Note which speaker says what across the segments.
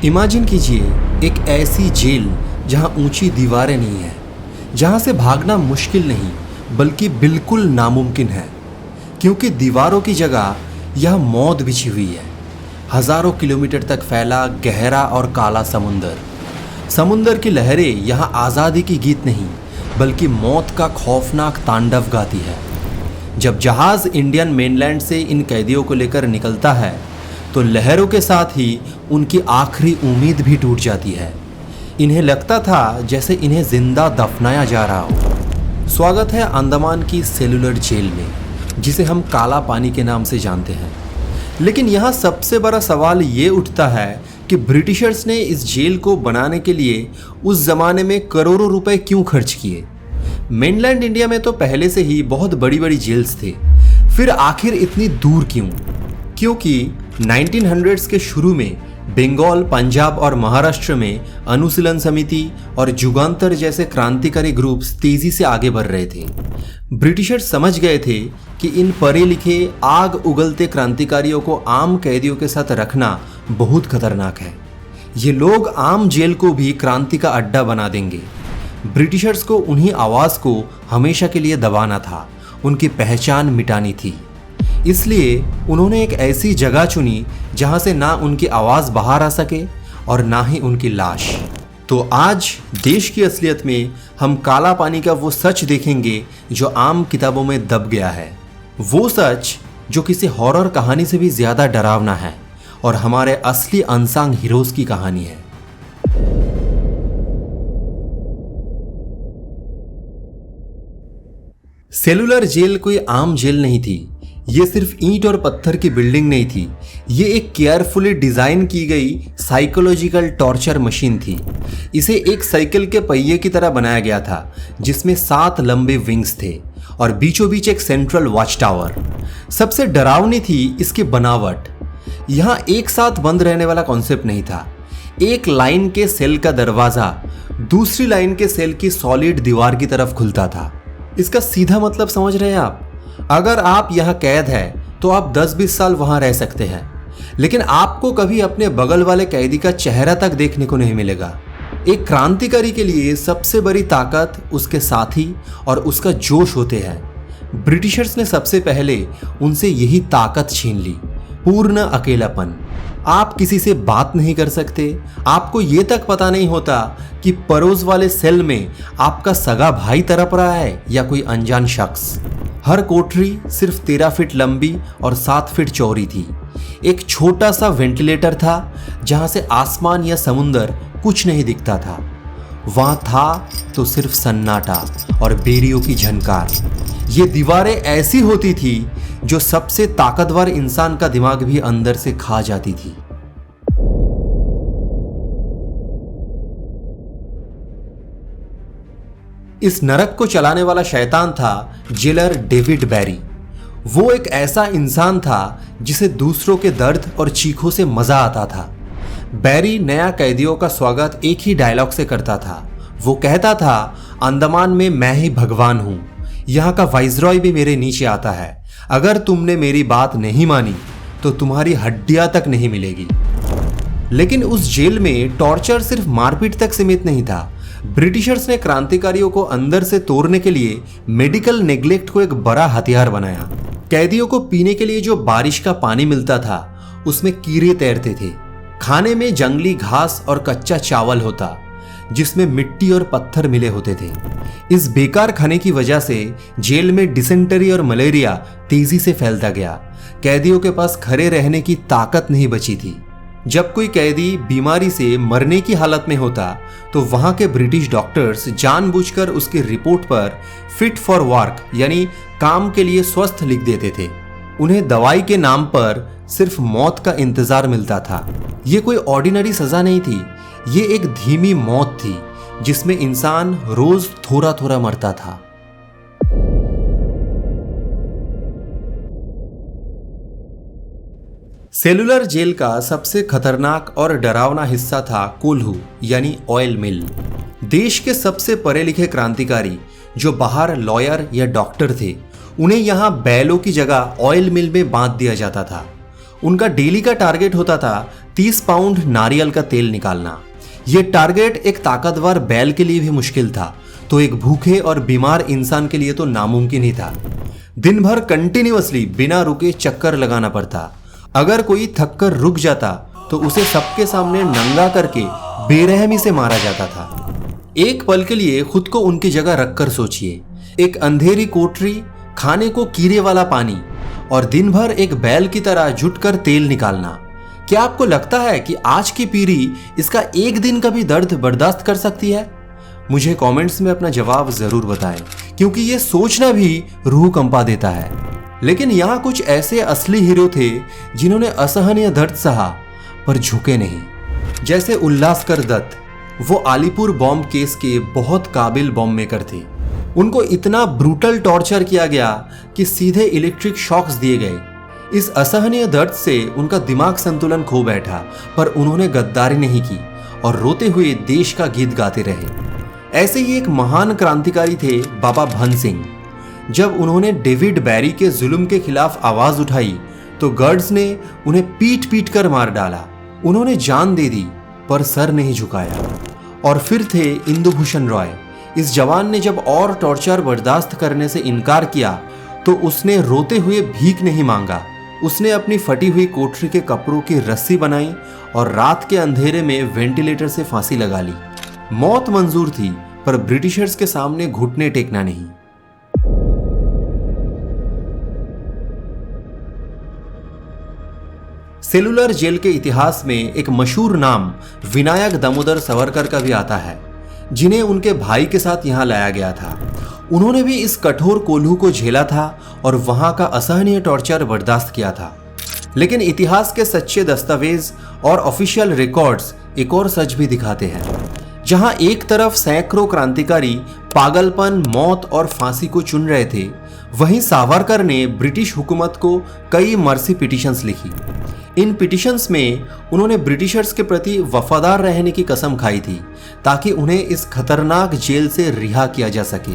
Speaker 1: Imagine कीजिए एक ऐसी जेल जहां ऊंची दीवारें नहीं है, जहां से भागना मुश्किल नहीं बल्कि बिल्कुल नामुमकिन है, क्योंकि दीवारों की जगह यह मौत बिछी हुई है। हजारों किलोमीटर तक फैला गहरा और काला समुंदर की लहरें यहाँ आज़ादी की गीत नहीं बल्कि मौत का खौफनाक तांडव गाती है। जब जहाज इंडियन मेनलैंड से इन कैदियों को लेकर निकलता है तो लहरों के साथ ही उनकी आखिरी उम्मीद भी टूट जाती है। इन्हें लगता था जैसे इन्हें जिंदा दफनाया जा रहा हो। स्वागत है अंडमान की सेलुलर जेल में, जिसे हम काला पानी के नाम से जानते हैं। लेकिन यहाँ सबसे बड़ा सवाल ये उठता है कि ब्रिटिशर्स ने इस जेल को बनाने के लिए उस जमाने में करोड़ों रुपए क्यों खर्च किए। मेनलैंड इंडिया में तो पहले से ही बहुत बड़ी बड़ी जेल्स थे, फिर आखिर इतनी दूर क्यों? क्योंकि 1900s के शुरू में बंगाल, पंजाब और महाराष्ट्र में अनुशीलन समिति और जुगांतर जैसे क्रांतिकारी ग्रुप्स तेजी से आगे बढ़ रहे थे। ब्रिटिशर्स समझ गए थे कि इन पढ़े लिखे आग उगलते क्रांतिकारियों को आम कैदियों के साथ रखना बहुत खतरनाक है। ये लोग आम जेल को भी क्रांति का अड्डा बना देंगे। ब्रिटिशर्स को उन्हीं आवाज़ को हमेशा के लिए दबाना था, उनकी पहचान मिटानी थी। इसलिए उन्होंने एक ऐसी जगह चुनी जहां से ना उनकी आवाज़ बाहर आ सके और ना ही उनकी लाश। तो आज देश की असलियत में हम काला पानी का वो सच देखेंगे जो आम किताबों में दब गया है, वो सच जो किसी हॉरर कहानी से भी ज़्यादा डरावना है और हमारे असली अनसांग हीरोज की कहानी है। सेलुलर जेल कोई आम जेल नहीं थी। ये सिर्फ ईंट और पत्थर की बिल्डिंग नहीं थी, ये एक केयरफुली डिजाइन की गई साइकोलॉजिकल टॉर्चर मशीन थी। इसे एक साइकिल के पहिए की तरह बनाया गया था, जिसमें 7 लंबे विंग्स थे और बीचों बीच एक सेंट्रल वॉच टावर। सबसे डरावनी थी इसकी बनावट। यहाँ एक साथ बंद रहने वाला कॉन्सेप्ट नहीं था। एक लाइन के सेल का दरवाजा दूसरी लाइन के सेल की सॉलिड दीवार की तरफ खुलता था। इसका सीधा मतलब समझ रहे हैं आप? अगर आप यहाँ कैद है तो आप 10-20 साल वहां रह सकते हैं, लेकिन आपको कभी अपने बगल वाले कैदी का चेहरा तक देखने को नहीं मिलेगा। एक क्रांतिकारी के लिए सबसे बड़ी ताकत उसके साथी और उसका जोश होते हैं। ब्रिटिशर्स ने सबसे पहले उनसे यही ताकत छीन ली, पूर्ण अकेलापन। आप किसी से बात नहीं कर सकते, आपको ये तक पता नहीं होता कि पड़ोस वाले सेल में आपका सगा भाई तड़प रहा है या कोई अनजान शख्स। हर कोठरी सिर्फ 13 फीट लंबी और 7 फीट चौड़ी थी। एक छोटा सा वेंटिलेटर था जहां से आसमान या समुंदर कुछ नहीं दिखता था। वहां था तो सिर्फ सन्नाटा और बेरियों की झनकार। ये दीवारें ऐसी होती थी जो सबसे ताकतवर इंसान का दिमाग भी अंदर से खा जाती थी। इस नरक को चलाने वाला शैतान था जेलर डेविड बैरी। वो एक ऐसा इंसान था जिसे दूसरों के दर्द और चीखों से मजा आता था। बैरी नया कैदियों का स्वागत एक ही डायलॉग से करता था। वो कहता था, अंडमान में मैं ही भगवान हूं, यहाँ का वाइसरॉय भी मेरे नीचे आता है। अगर तुमने मेरी बात नहीं मानी तो तुम्हारी हड्डियां तक नहीं मिलेगी। लेकिन उस जेल में टॉर्चर सिर्फ मारपीट तक सीमित नहीं था। ब्रिटिशर्स ने क्रांतिकारियों को अंदर से तोड़ने के लिए मेडिकल नेग्लेक्ट को एक बड़ा हथियार बनाया। कैदियों को पीने के लिए जो बारिश का पानी मिलता था उसमें कीड़े तैरते थे। खाने में जंगली घास और कच्चा चावल होता जिसमें मिट्टी और पत्थर मिले होते थे। इस बेकार खाने की वजह से जेल में डिसेंटरी और मलेरिया तेजी से फैलता गया। कैदियों के पास खड़े रहने की ताकत नहीं बची थी। जब कोई कैदी बीमारी से मरने की हालत में होता तो वहां के ब्रिटिश डॉक्टर्स जानबूझकर उसकी रिपोर्ट पर फिट फॉर वर्क यानी काम के लिए स्वस्थ लिख देते थे। उन्हें दवाई के नाम पर सिर्फ मौत का इंतजार मिलता था। ये कोई ऑर्डिनरी सजा नहीं थी, ये एक धीमी मौत थी जिसमें इंसान रोज थोड़ा थोड़ा मरता था। सेलुलर जेल का सबसे खतरनाक और डरावना हिस्सा था कोल्हू यानी ऑयल मिल। देश के सबसे पढ़े लिखे क्रांतिकारी जो बाहर लॉयर या डॉक्टर थे, उन्हें यहाँ बैलों की जगह ऑयल मिल में बांध दिया जाता था। उनका डेली का टारगेट होता था 30 पाउंड नारियल का तेल निकालना। यह टारगेट एक ताकतवर बैल के लिए भी मुश्किल था, तो एक भूखे और बीमार इंसान के लिए तो नामुमकिन ही था। दिन भर कंटिन्यूअसली बिना रुके चक्कर लगाना पड़ता। अगर कोई थक कर रुक जाता तो उसे सबके सामने नंगा करके बेरहमी से मारा जाता था। एक पल के लिए खुद को उनकी जगह रखकर सोचिए, एक अंधेरी कोठरी, खाने को कीड़े वाला पानी और दिन भर एक बैल की तरह जुटकर तेल निकालना। क्या आपको लगता है कि आज की पीढ़ी इसका एक दिन का भी दर्द बर्दाश्त कर सकती है? मुझे कमेंट्स में अपना जवाब जरूर बताएं, क्योंकि ये सोचना भी रूह कंपा देता है। लेकिन यहाँ कुछ ऐसे असली हीरो थे जिन्होंने असहनीय दर्द सहा पर झुके नहीं। जैसे उल्लासकर दत्त, वो अलीपुर बॉम्ब केस के बहुत काबिल बॉम्ब मेकर थे। उनको इतना ब्रूटल टॉर्चर किया गया कि सीधे इलेक्ट्रिक शॉक्स दिए गए। इस असहनीय दर्द से उनका दिमाग संतुलन खो बैठा, पर उन्होंने गद्दारी नहीं की और रोते हुए देश का गीत गाते रहे। ऐसे ही एक महान क्रांतिकारी थे बाबा भन सिंह। जब उन्होंने डेविड बैरी के जुल्म के खिलाफ आवाज उठाई तो गार्ड्स ने उन्हें पीट पीट कर मार डाला। उन्होंने जान दे दी पर सर नहीं झुकाया। और फिर थे इंदुभूषण रॉय। इस जवान ने जब और टॉर्चर बर्दाश्त करने से इनकार किया तो उसने रोते हुए भीख नहीं मांगा। उसने अपनी फटी हुई कोठरी के कपड़ों की रस्सी बनाई और रात के अंधेरे में वेंटिलेटर से फांसी लगा ली। मौत मंजूर थी, पर ब्रिटिशर्स के सामने घुटने टेकना नहीं। सेलुलर जेल के इतिहास में एक मशहूर नाम विनायक दामोदर सावरकर का भी आता है, जिन्हें उनके भाई के साथ यहां लाया गया था। उन्होंने भी इस कठोर कोल्हू को झेला था और वहां का असहनीय टॉर्चर बर्दाश्त किया था। लेकिन इतिहास के सच्चे दस्तावेज और ऑफिशियल रिकॉर्ड्स एक और सच भी दिखाते हैं। जहां एक तरफ सैकड़ों क्रांतिकारी पागलपन, मौत और फांसी को चुन रहे थे, वहीं सावरकर ने ब्रिटिश हुकूमत को कई मर्सी पिटीशंस लिखी। इन पिटीशंस में उन्होंने ब्रिटिशर्स के प्रति वफादार रहने की कसम खाई थी, ताकि उन्हें इस खतरनाक जेल से रिहा किया जा सके।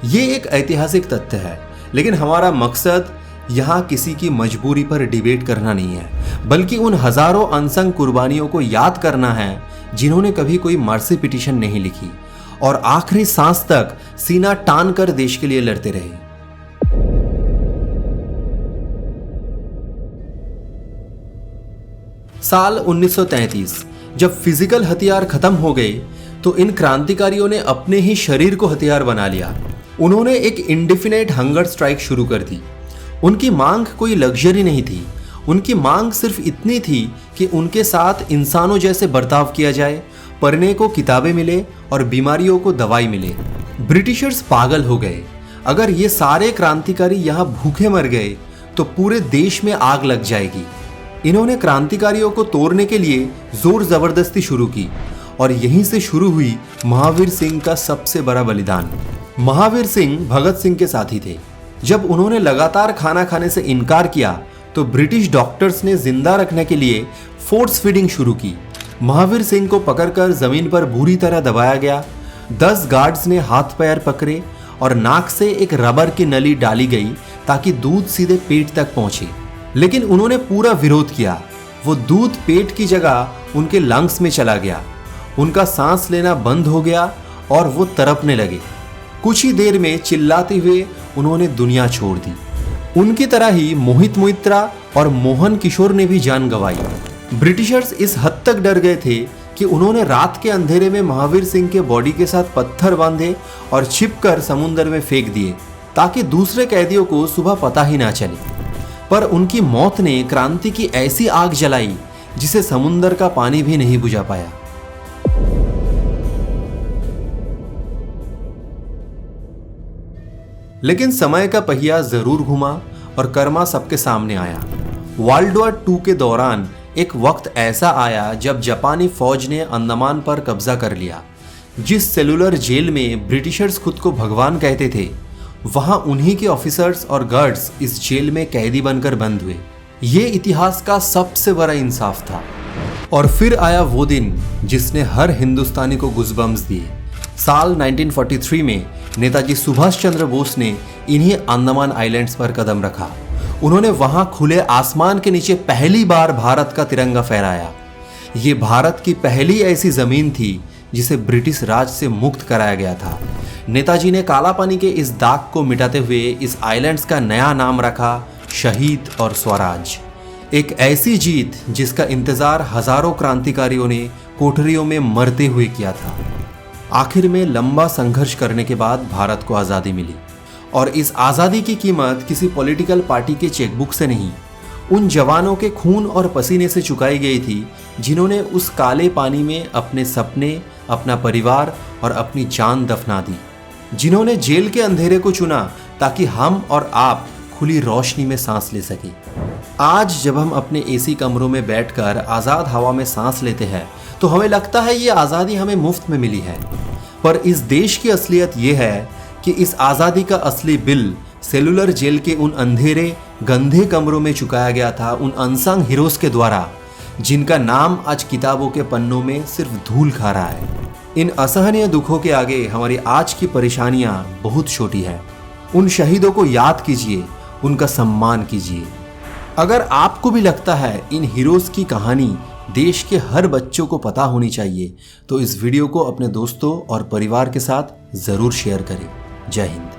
Speaker 1: ये एक ऐतिहासिक तथ्य है, लेकिन हमारा मकसद यहाँ किसी की मजबूरी पर डिबेट करना नहीं है, बल्कि उन हजारों अनसंग कुर्बानियों को याद करना है जिन्होंने कभी कोई मर्सी पिटीशन नहीं लिखी और आखिरी सांस तक सीना तान कर देश के लिए लड़ते रहे। साल 1933, जब फिजिकल हथियार खत्म हो गए तो इन क्रांतिकारियों ने अपने ही शरीर को हथियार बना लिया। उन्होंने एक इंडेफिनेट हंगर स्ट्राइक शुरू कर दी। उनकी मांग कोई लग्जरी नहीं थी, उनकी मांग सिर्फ इतनी थी कि उनके साथ इंसानों जैसे बर्ताव किया जाए, पढ़ने को किताबें मिले और बीमारियों को दवाई मिले। ब्रिटिशर्स पागल हो गए। अगर ये सारे क्रांतिकारी यहाँ भूखे मर गए तो पूरे देश में आग लग जाएगी। इन्होंने क्रांतिकारियों को तोड़ने के लिए जोर जबरदस्ती शुरू की और यहीं से शुरू हुई महावीर सिंह का सबसे बड़ा बलिदान। महावीर सिंह भगत सिंह के साथी थे। जब उन्होंने लगातार खाना खाने से इनकार किया तो ब्रिटिश डॉक्टर्स ने जिंदा रखने के लिए फोर्स फीडिंग शुरू की। महावीर सिंह को पकड़कर जमीन पर बुरी तरह दबाया गया। 10 गार्ड्स ने हाथ पैर पकड़े और नाक से एक रबर की नली डाली गई ताकि दूध सीधे पेट तक पहुंचे। लेकिन उन्होंने पूरा विरोध किया। वो दूध पेट की जगह उनके लंग्स में चला गया। उनका सांस लेना बंद हो गया और वो तड़पने लगे। कुछ ही देर में चिल्लाते हुए उन्होंने दुनिया छोड़ दी। उनकी तरह ही मोहित मोइत्रा और मोहन किशोर ने भी जान गंवाई। ब्रिटिशर्स इस हद तक डर गए थे कि उन्होंने रात के अंधेरे में महावीर सिंह के बॉडी के साथ पत्थर बांधे और छिपकर समुद्र में फेंक दिए ताकि दूसरे कैदियों को सुबह पता ही ना चले। पर उनकी मौत ने क्रांति की ऐसी आग जलाई जिसे समुद्र का पानी भी नहीं बुझा पाया। लेकिन समय का पहिया जरूर घुमा और कर्मा सबके सामने आया। वर्ल्ड वॉर 2 के दौरान एक वक्त ऐसा आया जब जापानी फौज ने अंडमान पर कब्जा कर लिया। जिस सेलुलर जेल में ब्रिटिशर्स खुद को भगवान कहते थे, वहां उन्हीं के ऑफिसर्स और गार्ड्स इस जेल में कैदी बनकर बंद हुए। ये इतिहास का सबसे बड़ा इंसाफ था। और फिर आया वो दिन जिसने हर हिंदुस्तानी को गूज़बम्प्स दिए। साल 1943 में नेताजी सुभाष चंद्र बोस ने इन्हीं अंडमान आइलैंड्स पर कदम रखा। उन्होंने वहां खुले आसमान के नीचे पहली बार भारत का तिरंगा फहराया। ये भारत की पहली ऐसी जमीन थी जिसे ब्रिटिश राज से मुक्त कराया गया था। नेताजी ने काला पानी के इस दाग को मिटाते हुए इस आइलैंड्स का नया नाम रखा शहीद और स्वराज। एक ऐसी जीत जिसका इंतजार हजारों क्रांतिकारियों ने कोठरियों में मरते हुए किया था। आखिर में लंबा संघर्ष करने के बाद भारत को आज़ादी मिली, और इस आज़ादी की कीमत किसी पॉलिटिकल पार्टी के चेकबुक से नहीं, उन जवानों के खून और पसीने से चुकाई गई थी जिन्होंने उस काले पानी में अपने सपने, अपना परिवार और अपनी जान दफना दी, जिन्होंने जेल के अंधेरे को चुना ताकि हम और आप खुली रोशनी में सांस ले सकें। आज जब हम अपने एसी कमरों में बैठकर आज़ाद हवा में सांस लेते हैं तो हमें लगता है ये आज़ादी हमें मुफ्त में मिली है, पर इस देश की असलियत ये है कि इस आज़ादी का असली बिल सेलुलर जेल के उन अंधेरे गंदे कमरों में चुकाया गया था, उन अनसंग हीरोज के द्वारा, जिनका नाम आज किताबों के पन्नों में सिर्फ धूल खा रहा है। इन असहनीय दुखों के आगे हमारी आज की परेशानियां बहुत छोटी है। उन शहीदों को याद कीजिए, उनका सम्मान कीजिए। अगर आपको भी लगता है इन हीरोज की कहानी देश के हर बच्चों को पता होनी चाहिए, तो इस वीडियो को अपने दोस्तों और परिवार के साथ ज़रूर शेयर करें। जय हिंद।